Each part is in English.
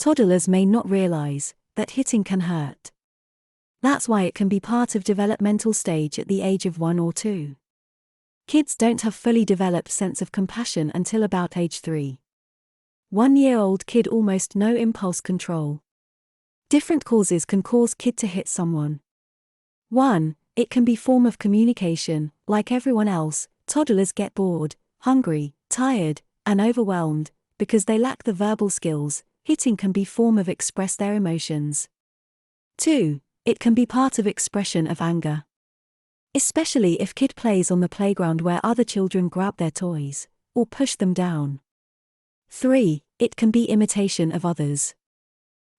Toddlers may not realize that hitting can hurt. That's why it can be part of developmental stage at the age of 1 or 2. Kids don't have fully developed sense of compassion until about age 3. 1-year-old kid almost no impulse control. Different causes can cause kid to hit someone. 1. It can be form of communication. Like everyone else, toddlers get bored, hungry, tired, and overwhelmed. Because they lack the verbal skills, hitting can be form of express their emotions. 2. It can be part of expression of anger. Especially if kid plays on the playground where other children grab their toys, or push them down. 3. It can be imitation of others.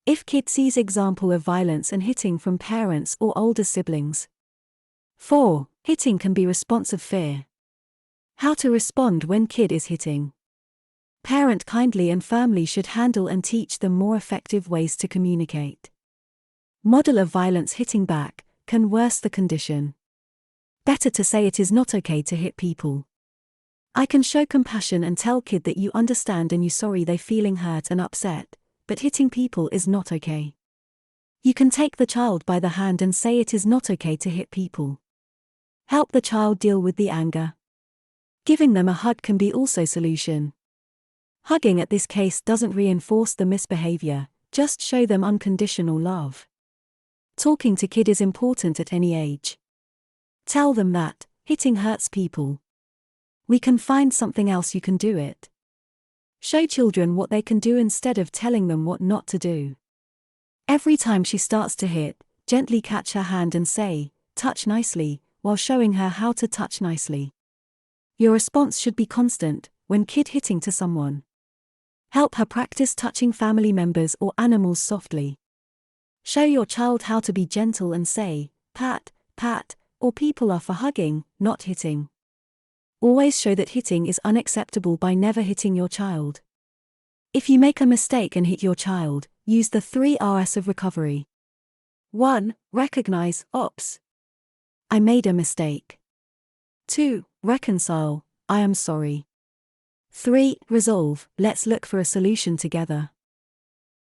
If kid sees example of violence and hitting from parents or older siblings. 4. Hitting can be response of fear. How to respond when kid is hitting. Parent kindly and firmly should handle and teach them more effective ways to communicate. Model of violence hitting back can worsen the condition. Better to say it is not okay to hit people. I can show compassion and tell kid that you understand and you sorry they feeling hurt and upset, but hitting people is not okay. You can take the child by the hand and say it is not okay to hit people. Help the child deal with the anger. Giving them a hug can be also solution. Hugging at this case doesn't reinforce the misbehavior, just show them unconditional love. Talking to kid is important at any age. Tell them that hitting hurts people. We can find something else you can do it. Show children what they can do instead of telling them what not to do. Every time she starts to hit, gently catch her hand and say, touch nicely, while showing her how to touch nicely. Your response should be constant when kid hitting to someone. Help her practice touching family members or animals softly. Show your child how to be gentle and say, pat, pat, or people are for hugging, not hitting. Always show that hitting is unacceptable by never hitting your child. If you make a mistake and hit your child, use the 3 R's of recovery. 1. Recognize, oops, I made a mistake. 2. Reconcile, I am sorry. 3. Resolve, let's look for a solution together.